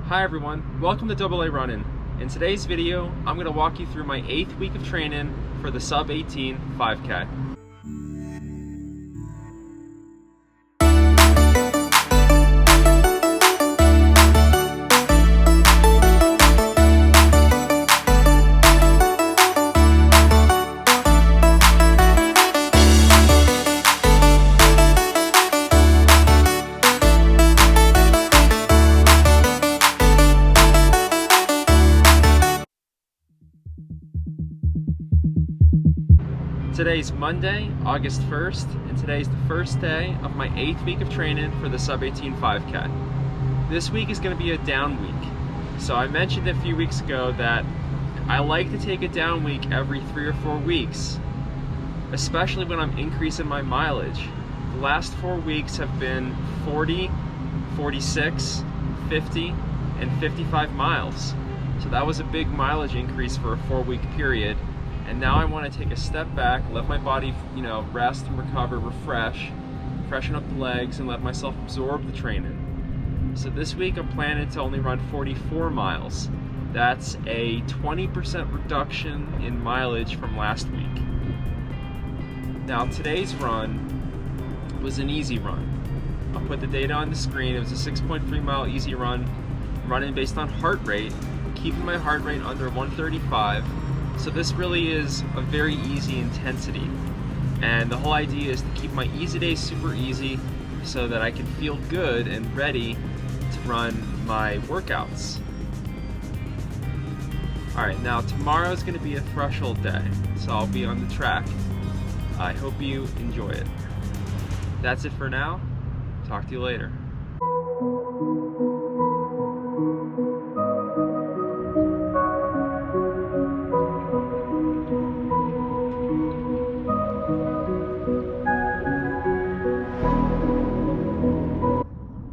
Hi everyone, welcome to AA Running. In today's video, I'm going to walk you through my 8th week of training for the sub 18 5K. Today's Monday, August 1st, and today's the first day of my 8th week of training for the sub 18 5K. This week is going to be a down week. So I mentioned a few weeks ago that I like to take a down week every 3 or 4 weeks, especially when I'm increasing my mileage. The last 4 weeks have been 40, 46, 50, and 55 miles. So that was a big mileage increase for a 4-week period. And now I want to take a step back, let my body, rest and recover, refresh, freshen up the legs, and let myself absorb the training. So this week I'm planning to only run 44 miles. That's a 20% reduction in mileage from last week. Now today's run was an easy run. I'll put the data on the screen. It was a 6.3 mile easy run, running based on heart rate, keeping my heart rate under 135. So this really is a very easy intensity. And the whole idea is to keep my easy days super easy so that I can feel good and ready to run my workouts. Alright, now tomorrow is going to be a threshold day, so I'll be on the track. I hope you enjoy it. That's it for now. Talk to you later.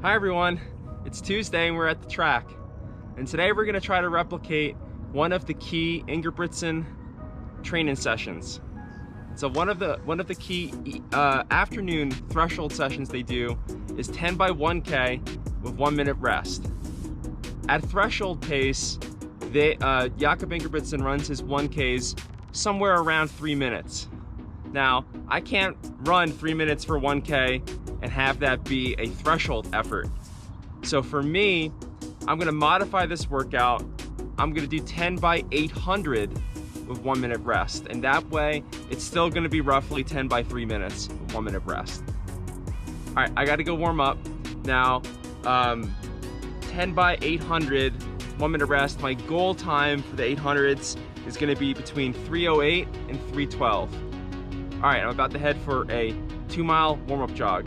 Hi everyone, it's Tuesday and we're at the track. And today we're going to try to replicate one of the key Ingebrigtsen training sessions. So one of the key afternoon threshold sessions they do is 10 by 1K with 1 minute rest. At threshold pace, Jakob Ingebrigtsen runs his 1Ks somewhere around 3 minutes. Now, I can't run 3 minutes for 1K and have that be a threshold effort. So for me, I'm gonna modify this workout. I'm gonna do 10 by 800 with 1 minute rest. And that way, it's still gonna be roughly 10 by 3 minutes with 1 minute rest. All right, I gotta go warm up. Now, 10 by 800, 1 minute rest. My goal time for the 800s is gonna be between 3:08 and 3:12. All right, I'm about to head for a 2-mile warm-up jog.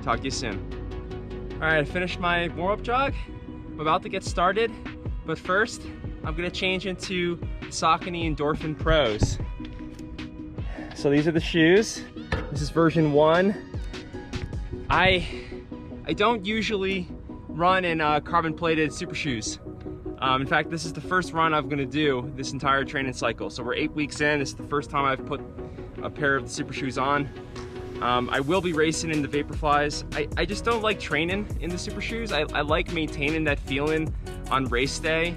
Talk to you soon. All right, I finished my warm-up jog. I'm about to get started, but first, I'm gonna change into Saucony Endorphin Pros. So these are the shoes. This is version 1. I don't usually run in carbon-plated super shoes. In fact, this is the first run I'm gonna do this entire training cycle. So we're 8 weeks in. This is the first time I've put a pair of the super shoes on. I will be racing in the Vaporflies. I just don't like training in the super shoes. I like maintaining that feeling on race day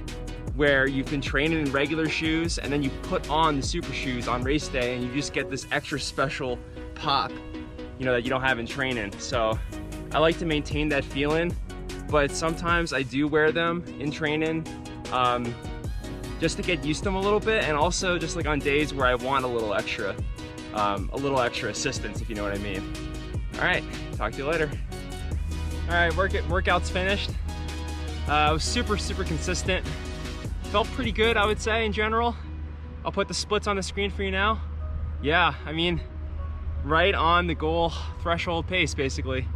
where you've been training in regular shoes and then you put on the super shoes on race day and you just get this extra special pop, that you don't have in training. So I like to maintain that feeling, but sometimes I do wear them in training just to get used to them a little bit, and also just like on days where I want a little extra assistance, if you know what I mean. All right, talk to you later. All right, workout's finished. I was super consistent. Felt pretty good, I would say, in general. I'll put the splits on the screen for you now. Yeah, I mean, right on the goal threshold pace, basically.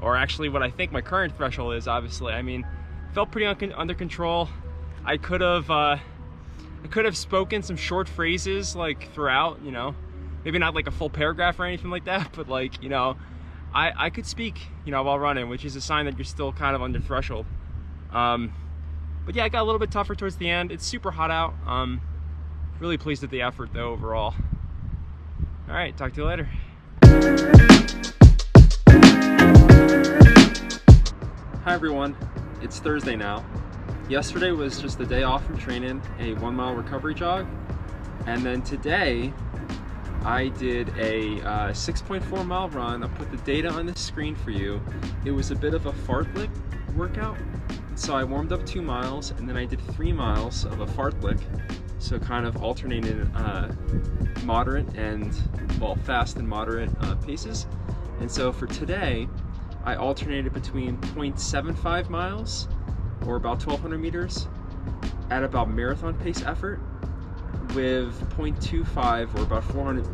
Or actually what I think my current threshold is, obviously. I mean, felt pretty under control. I could have spoken some short phrases like throughout, maybe not like a full paragraph or anything like that, but like, I could speak, while running, which is a sign that you're still kind of under threshold. But yeah, it got a little bit tougher towards the end. It's super hot out. Really pleased with the effort though, overall. All right, talk to you later. Hi everyone. It's Thursday now. Yesterday was just the day off from training, a 1 mile recovery jog. And then today, I did a 6.4 mile run. I'll put the data on the screen for you. It was a bit of a fartlek workout. So I warmed up 2 miles and then I did 3 miles of a fartlek. So kind of alternated moderate and, well, fast and moderate paces. And so for today, I alternated between 0.75 miles or about 1,200 meters at about marathon pace effort with 0.25 or about 400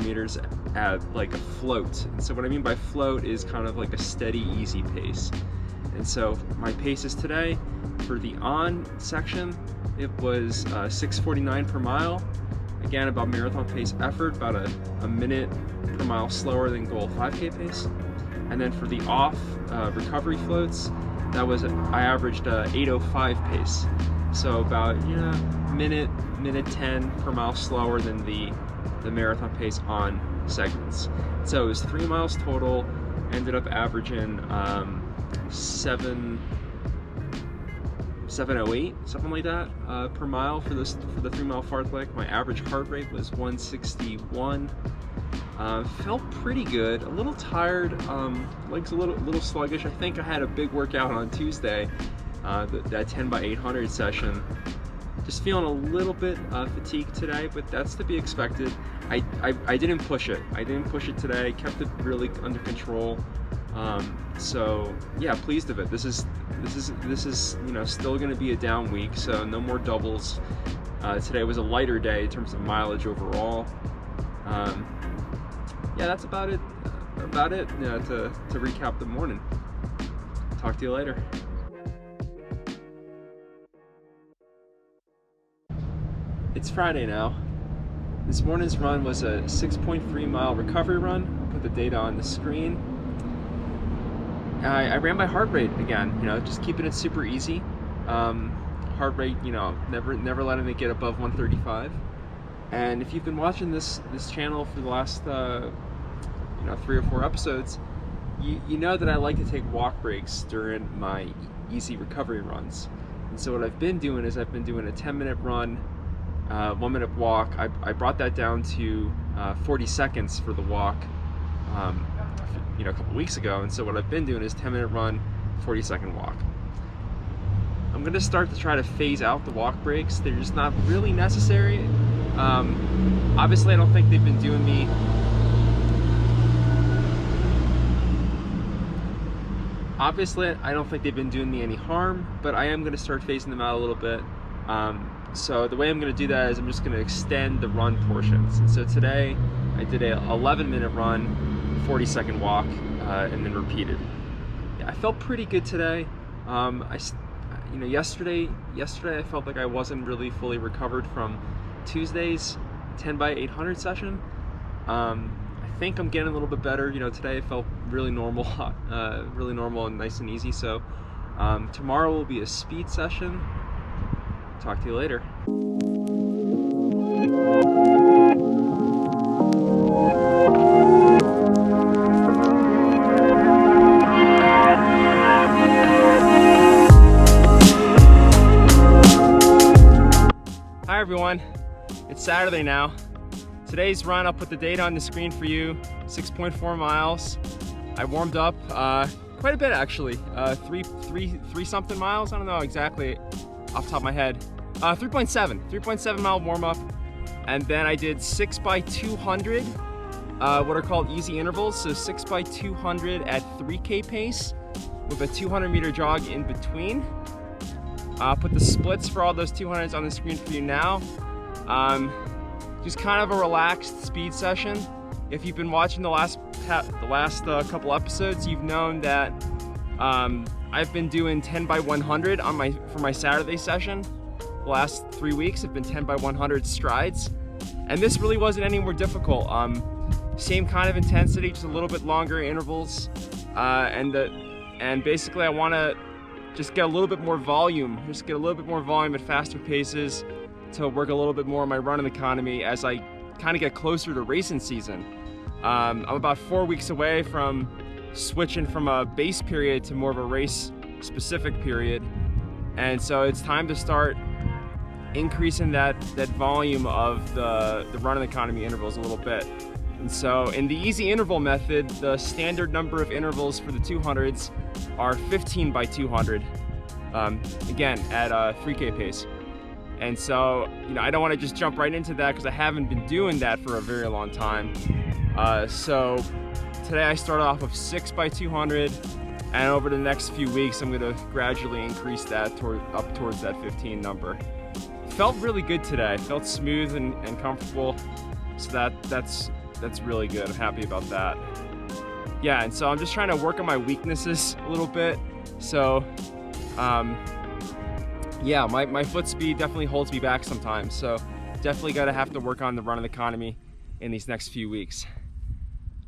meters at like a float. And so what I mean by float is kind of like a steady, easy pace. And so my paces today for the on section, it was 6:49 per mile. Again, about marathon pace effort, about a minute per mile slower than goal 5K pace. And then for the off recovery floats, that was I averaged 8:05 pace. So about minute 10 per mile slower than the marathon pace on segments. So it was 3 miles total. Ended up averaging 7:08, something like that, per mile for the 3 mile fartlek. My average heart rate was 161. Felt pretty good. A little tired. Legs a little sluggish. I think I had a big workout on Tuesday, that 10x800 session. Just feeling a little bit fatigued today, but that's to be expected. I didn't push it. I didn't push it today. Kept it really under control. So yeah, pleased of it. This is still going to be a down week, so no more doubles. Today was a lighter day in terms of mileage overall. Yeah, that's about it. To recap the morning. Talk to you later. It's Friday now. This morning's run was a 6.3 mile recovery run. Put the data on the screen. I ran my heart rate again, just keeping it super easy. Heart rate, never letting it get above 135. And if you've been watching this channel for the last 3 or 4 episodes, you know that I like to take walk breaks during my easy recovery runs. And so what I've been doing is I've been doing a 10-minute run, 1-minute walk. I brought that down to 40 seconds for the walk a couple weeks ago. And so what I've been doing is 10-minute run, 40-second walk. I'm going to start to try to phase out the walk breaks. They're just not really necessary. Obviously, I don't think they've been doing me any harm, but I am going to start phasing them out a little bit. So the way I'm going to do that is I'm just going to extend the run portions. And so today I did a 11-minute run, 40-second walk, and then repeated. Yeah, I felt pretty good today. Yesterday I felt like I wasn't really fully recovered from Tuesday's 10x800 session. I think I'm getting a little bit better. Today I felt really normal, and nice and easy. So tomorrow will be a speed session. Talk to you later. Hi everyone, it's Saturday now. Today's run, I'll put the data on the screen for you, 6.4 miles. I warmed up quite a bit actually, three something miles, I don't know exactly off the top of my head. 3.7 mile warm up, and then I did 6x200, what are called easy intervals, so 6x200 at 3K pace with a 200 meter jog in between. I'll put the splits for all those 200s on the screen for you now. Just kind of a relaxed speed session. If you've been watching the last couple episodes, you've known that I've been doing 10x100 for my Saturday session. The last 3 weeks have been 10x100 strides, and this really wasn't any more difficult. Same kind of intensity, just a little bit longer intervals, and basically I want to just get a little bit more volume, at faster paces to work a little bit more on my running economy as I kind of get closer to racing season. I'm about 4 weeks away from switching from a base period to more of a race specific period. And so it's time to start increasing that volume of the run economy intervals a little bit. And so in the easy interval method, the standard number of intervals for the 200s are 15 by 200, again, at 3K pace. And so, I don't want to just jump right into that because I haven't been doing that for a very long time. So today I started off with 6 by 200, and over the next few weeks I'm going to gradually increase that up towards that 15 number. Felt really good today. Felt smooth and comfortable, so that's really good. I'm happy about that. Yeah, and so I'm just trying to work on my weaknesses a little bit. So yeah, my foot speed definitely holds me back sometimes, so definitely gotta have to work on the run economy in these next few weeks.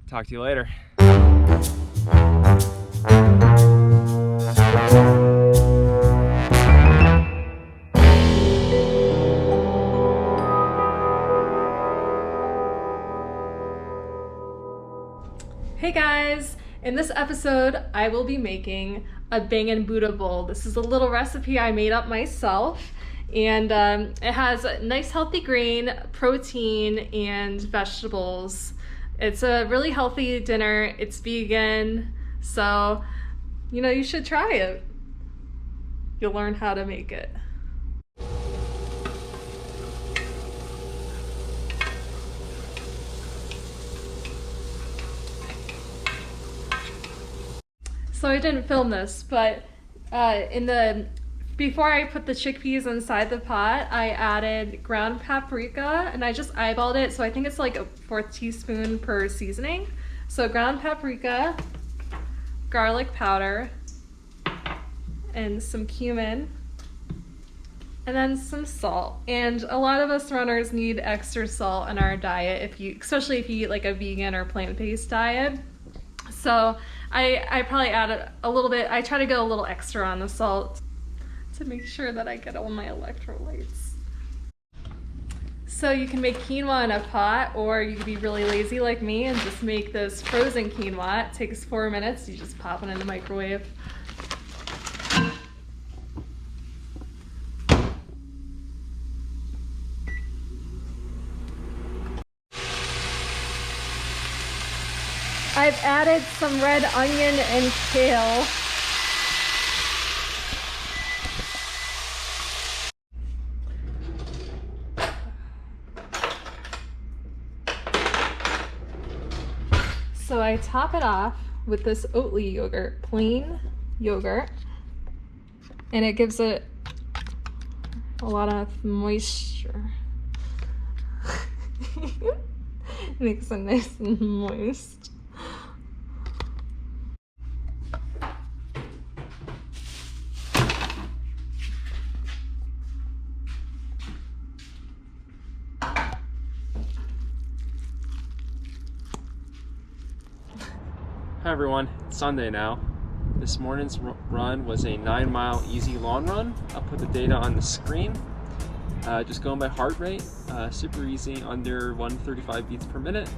Talk to you later. Hey guys! In this episode, I will be making a Bangin Buddha bowl. This is a little recipe I made up myself, and it has nice healthy grain, protein, and vegetables. It's a really healthy dinner. It's vegan, so you should try it. You'll learn how to make it. So I didn't film this, but before I put the chickpeas inside the pot, I added ground paprika, and I just eyeballed it, so I think it's like a 1/4 teaspoon per seasoning. So ground paprika, garlic powder, and some cumin, and then some salt. And a lot of us runners need extra salt in our diet, especially if you eat like a vegan or plant-based diet. So I probably add a little bit. I try to go a little extra on the salt to make sure that I get all my electrolytes. So you can make quinoa in a pot, or you can be really lazy like me and just make this frozen quinoa. It takes 4 minutes. You just pop it in the microwave. I've added some red onion and kale. So I top it off with this Oatly yogurt, plain yogurt, and it gives it a lot of moisture. Makes it nice and moist. Hi everyone, it's Sunday now. This morning's run was a 9-mile easy long run. I'll put the data on the screen. Just going by heart rate, super easy, under 135 beats per minute.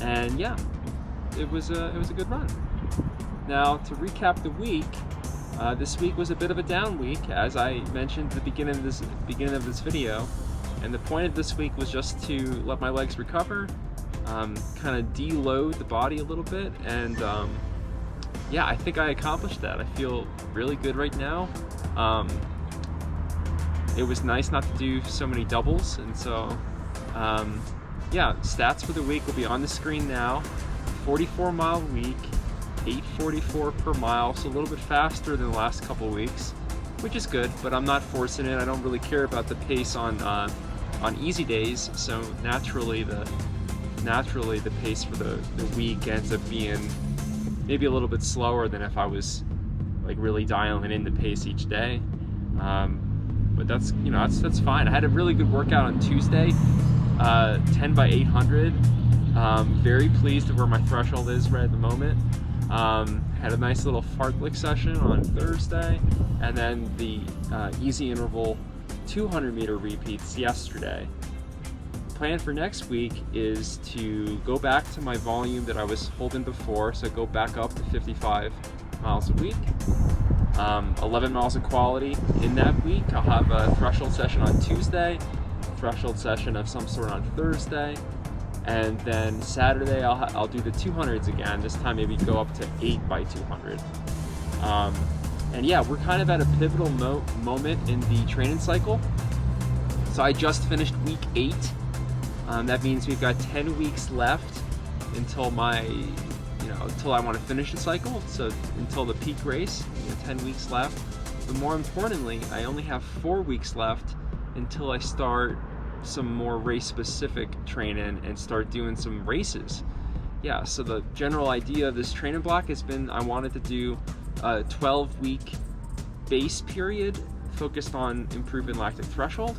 And yeah, it was a good run. Now to recap the week, this week was a bit of a down week, as I mentioned at the beginning of this video. And the point of this week was just to let my legs recover, kind of deload the body a little bit, and yeah, I think I accomplished that. I feel really good right now. It was nice not to do so many doubles, and so yeah, stats for the week will be on the screen now. 44-mile week, 8:44 per mile, so a little bit faster than the last couple weeks, which is good, but I'm not forcing it. I don't really care about the pace on easy days, so naturally the pace for the week ends up being maybe a little bit slower than if I was like really dialing in the pace each day. But that's that's fine. I had a really good workout on Tuesday, 10 by 800. Very pleased with where my threshold is right at the moment. Had a nice little fartlek session on Thursday, and then the easy interval 200-meter repeats yesterday. Plan for next week is to go back to my volume that I was holding before, so go back up to 55 miles a week. 11 miles of quality in that week. I'll have a threshold session on Tuesday, threshold session of some sort on Thursday, and then Saturday I'll do the 200s again. This time maybe go up to 8 by 200. And yeah, we're kind of at a pivotal moment in the training cycle. So I just finished week 8. That means we've got 10 weeks left until until I want to finish the cycle. So until the peak race, 10 weeks left. But more importantly, I only have 4 weeks left until I start some more race-specific training and start doing some races. Yeah, so the general idea of this training block has been I wanted to do a 12-week base period focused on improving lactic threshold,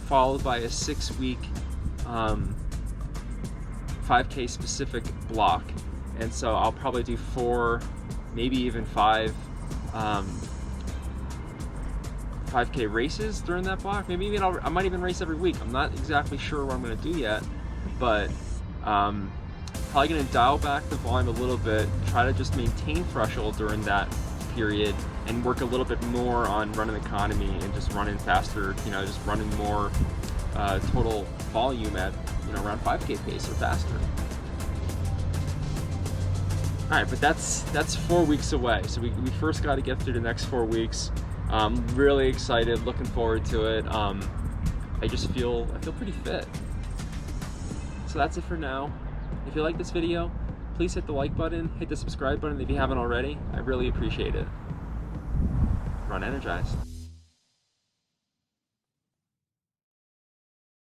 followed by a 6-week 5K specific block. And so I'll probably do 4, maybe even 5 5K races during that block. Maybe even I might even race every week. I'm not exactly sure what I'm going to do yet, but probably going to dial back the volume a little bit, try to just maintain threshold during that period, and work a little bit more on running economy and just running faster, just running more total volume at around 5K pace or faster. All right, but that's 4 weeks away. So we first got to get through the next 4 weeks. I'm really excited, looking forward to it. I feel pretty fit. So that's it for now. If you like this video, please hit the like button, hit the subscribe button if you haven't already. I really appreciate it. Run energized.